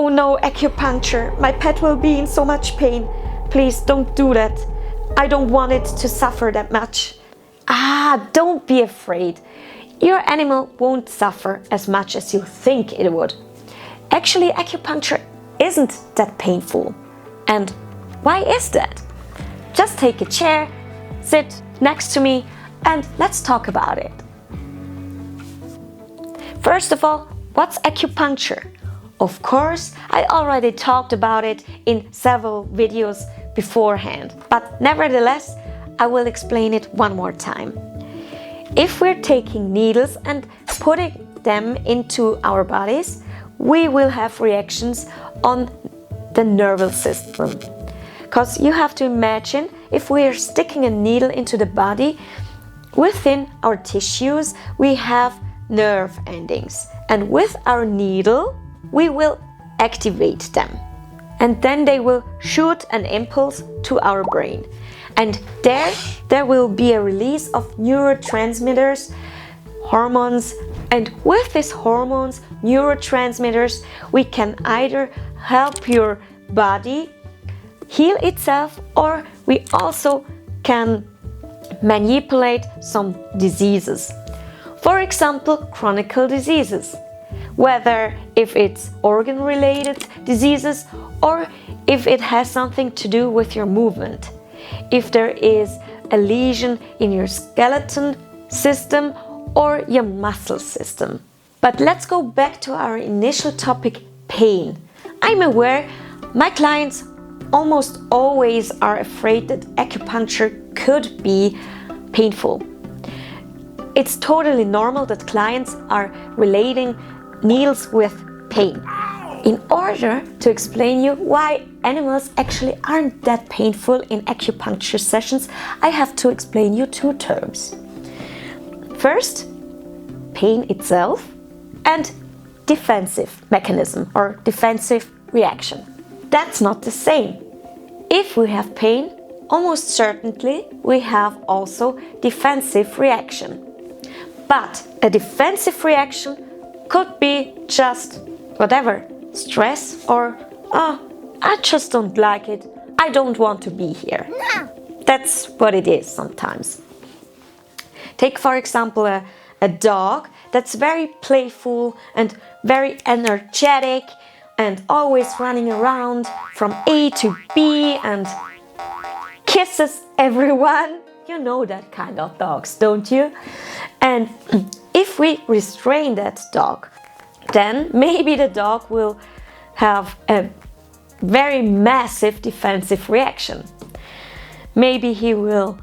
"Oh no, acupuncture, my pet will be in so much pain. Please don't do that. I don't want it to suffer that much." Don't be afraid. Your animal won't suffer as much as you think it would. Actually, acupuncture isn't that painful. And why is that? Just take a chair, sit next to me, and let's talk about it. First of all, what's acupuncture? Of course, I already talked about it in several videos beforehand, but nevertheless, I will explain it one more time. If we're taking needles and putting them into our bodies, we will have reactions on the nervous system. Because you have to imagine, if we are sticking a needle into the body, within our tissues we have nerve endings, and with our needle we will activate them, and then they will shoot an impulse to our brain, and there will be a release of neurotransmitters, hormones, and with these hormones, neurotransmitters, we can either help your body heal itself, or we also can manipulate some diseases. For example, chronic diseases, whether if it's organ-related diseases or if it has something to do with your movement. If there is a lesion in your skeleton system or your muscle system. But let's go back to our initial topic, pain. I'm aware my clients almost always are afraid that acupuncture could be painful. It's totally normal that clients are relating needles with pain. In order to explain you why animals actually aren't that painful in acupuncture sessions, I have to explain you two terms. First, pain itself, and defensive mechanism or defensive reaction. That's not the same. If we have pain, almost certainly we have also defensive reaction. But a defensive reaction could be just whatever, stress or, I just don't like it, I don't want to be here. That's what it is sometimes. Take for example a dog that's very playful and very energetic and always running around from A to B and kisses everyone. You know that kind of dogs, don't you? And if we restrain that dog, then maybe the dog will have a very massive defensive reaction. Maybe he will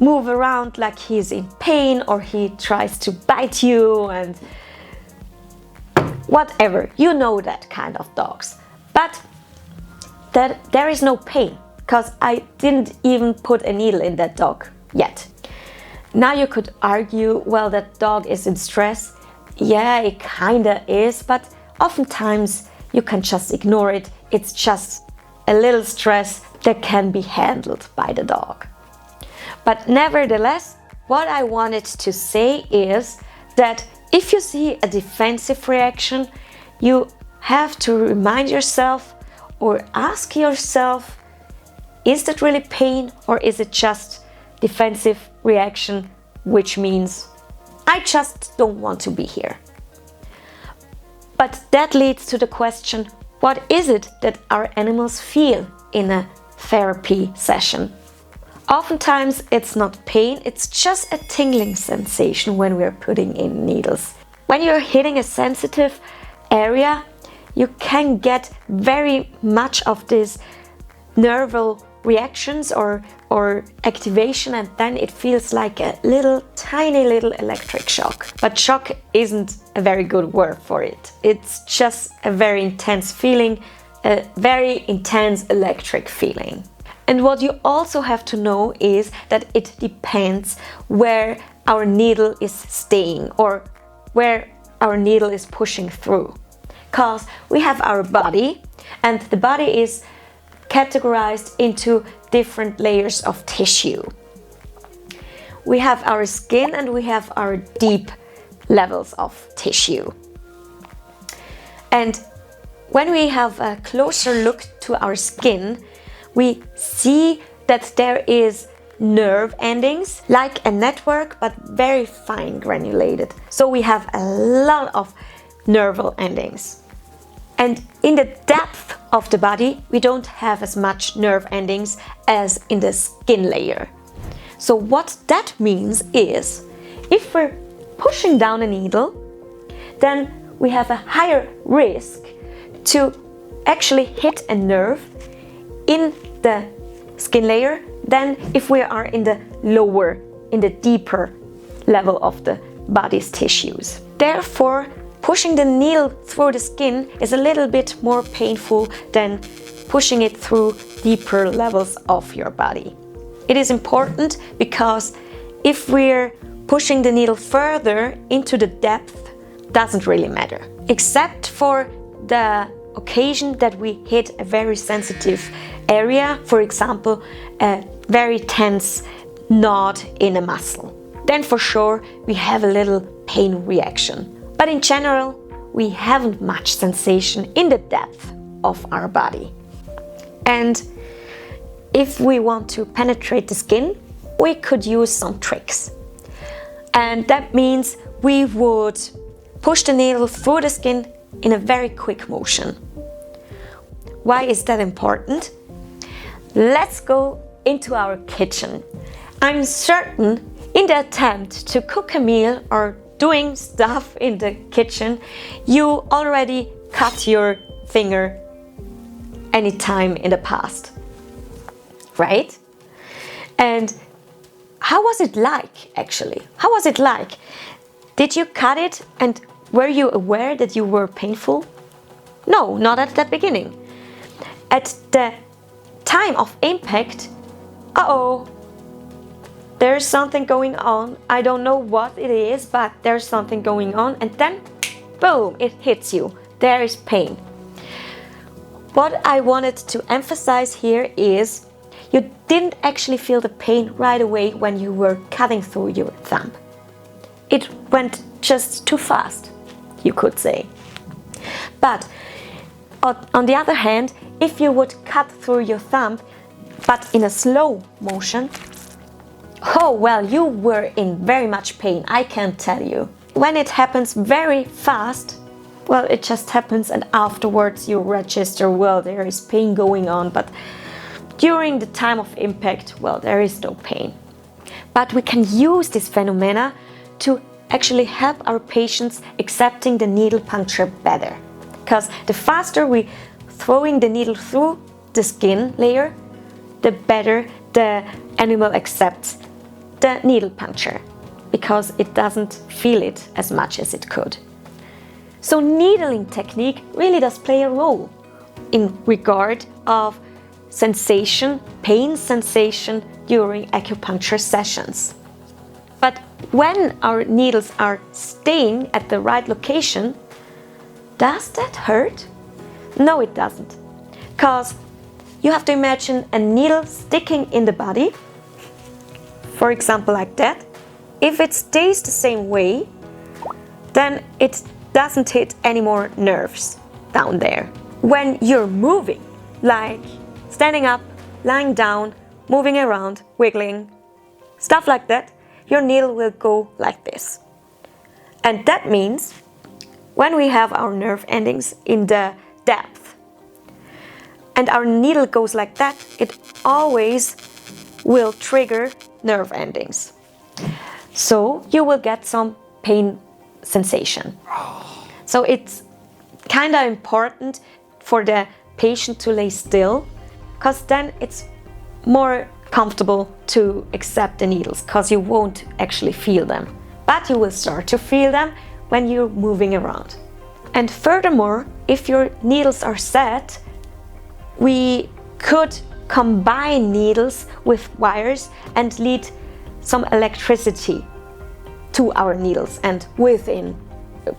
move around like he's in pain, or he tries to bite you and whatever. You know that kind of dogs. But there is no pain, because I didn't even put a needle in that dog yet. Now you could argue, well, that dog is in stress. Yeah, it kinda is, but oftentimes you can just ignore it. It's just a little stress that can be handled by the dog. But nevertheless, what I wanted to say is that if you see a defensive reaction, you have to remind yourself or ask yourself, is that really pain, or is it just defensive reaction, which means I just don't want to be here. But that leads to the question, what is it that our animals feel in a therapy session? Oftentimes it's not pain, it's just a tingling sensation when we're putting in needles. When you're hitting a sensitive area, you can get very much of this nerval reactions or activation, and then it feels like a tiny little electric shock. But shock isn't a very good word for it. It's just a very intense feeling, a very intense electric feeling. And what you also have to know is that it depends where our needle is staying or where our needle is pushing through. Because we have our body, and the body is categorized into different layers of tissue. We have our skin and we have our deep levels of tissue. And When we have a closer look to our skin, we see that there is nerve endings, like a network, but very fine granulated. So we have a lot of nerval endings. And in the depth of the body, we don't have as much nerve endings as in the skin layer. So what that means is, if we're pushing down a needle, then we have a higher risk to actually hit a nerve in the skin layer than if we are in the lower, in the deeper level of the body's tissues. Therefore, pushing the needle through the skin is a little bit more painful than pushing it through deeper levels of your body. It is important because if we're pushing the needle further into the depth, doesn't really matter, except for the occasion that we hit a very sensitive area, for example, a very tense knot in a muscle. Then for sure we have a little pain reaction. But in general, we haven't much sensation in the depth of our body. And if we want to penetrate the skin, we could use some tricks. And that means we would push the needle through the skin in a very quick motion. Why is that important? Let's go into our kitchen. I'm certain in the attempt to cook a meal or doing stuff in the kitchen, you already cut your finger anytime in the past, right? And how was it like, actually? How was it like? Did you cut it and were you aware that you were painful? No, not at the beginning. At the time of impact, there's something going on. I don't know what it is, but there's something going on, and then boom, it hits you. There is pain. What I wanted to emphasize here is you didn't actually feel the pain right away when you were cutting through your thumb. It went just too fast, you could say. But on the other hand, if you would cut through your thumb, but in a slow motion, oh well, you were in very much pain, I can tell you. When it happens very fast, well, it just happens, and afterwards you register, well, there is pain going on, but during the time of impact, well, there is no pain. But we can use this phenomena to actually help our patients accepting the needle puncture better. Because the faster we throwing the needle through the skin layer, the better the animal accepts the needle puncture, because it doesn't feel it as much as it could. So needling technique really does play a role in regard of sensation, pain sensation during acupuncture sessions. But when our needles are staying at the right location, does that hurt? No, it doesn't. Because you have to imagine a needle sticking in the body, for example like that. If it stays the same way, then it doesn't hit any more nerves down there. When you're moving, like standing up, lying down, moving around, wiggling, stuff like that, your needle will go like this. And that means when we have our nerve endings in the depth and our needle goes like that, it always will trigger nerve endings. So you will get some pain sensation. So it's kind of important for the patient to lay still, because then it's more comfortable to accept the needles, because you won't actually feel them. But you will start to feel them when you're moving around. And furthermore, if your needles are set, we could combine needles with wires and lead some electricity to our needles and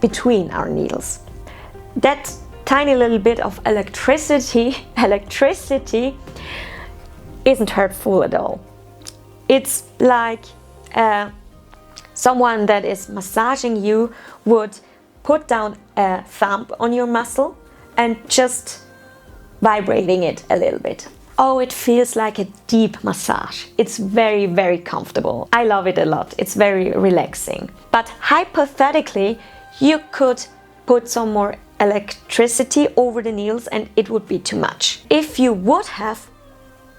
between our needles. That tiny little bit of electricity isn't hurtful at all. It's like someone that is massaging you would put down a thumb on your muscle and just vibrating it a little bit. Oh, it feels like a deep massage. It's very, very comfortable. I love it a lot. It's very relaxing. But hypothetically, you could put some more electricity over the needles and it would be too much. If you would have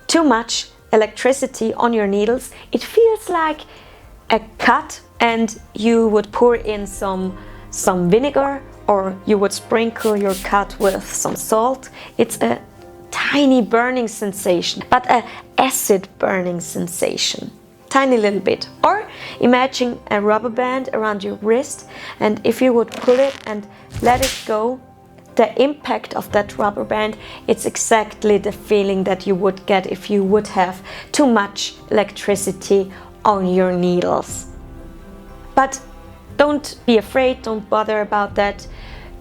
too much electricity on your needles, it feels like a cut, and you would pour in some vinegar, or you would sprinkle your cut with some salt. It's a tiny burning sensation, but an acid burning sensation. Tiny little bit. Or imagine a rubber band around your wrist, and if you would pull it and let it go, the impact of that rubber band, it's exactly the feeling that you would get if you would have too much electricity on your needles. But don't be afraid, don't bother about that.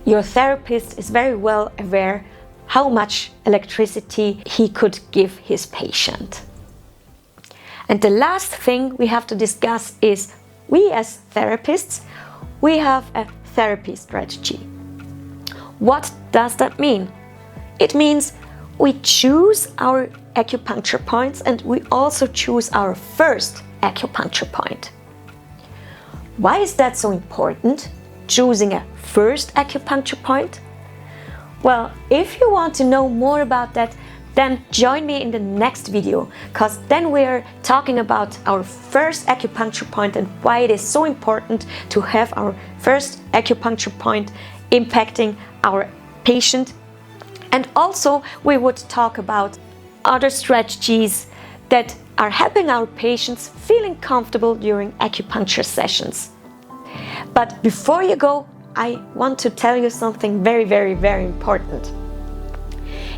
Your therapist is very well aware how much electricity he could give his patient. And the last thing we have to discuss is, we as therapists, we have a therapy strategy. What does that mean? It means we choose our acupuncture points, and we also choose our first acupuncture point. Why is that so important, choosing a first acupuncture point? Well, if you want to know more about that, then join me in the next video, because then we're talking about our first acupuncture point and why it is so important to have our first acupuncture point impacting our patient. And also we would talk about other strategies that are helping our patients feeling comfortable during acupuncture sessions. But before you go, I want to tell you something very, very, very important.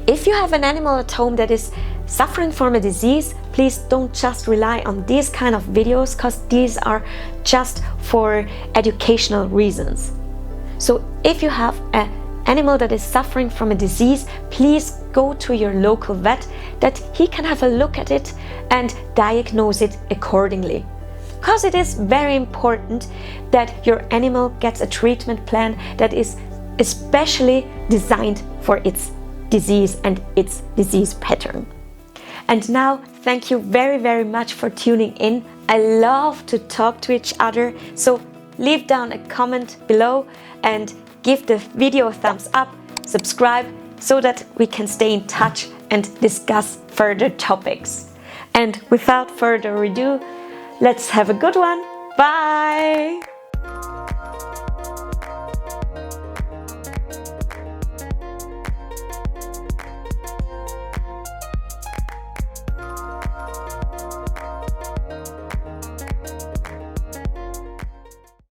If you have an animal at home that is suffering from a disease, please don't just rely on these kind of videos, because these are just for educational reasons. So if you have an animal that is suffering from a disease, please go to your local vet, that he can have a look at it and diagnose it accordingly. Because it is very important that your animal gets a treatment plan that is especially designed for its disease and its disease pattern. And now, thank you very, very much for tuning in. I love to talk to each other, so leave down a comment below and give the video a thumbs up, subscribe, so that we can stay in touch and discuss further topics. And without further ado, let's have a good one. Bye!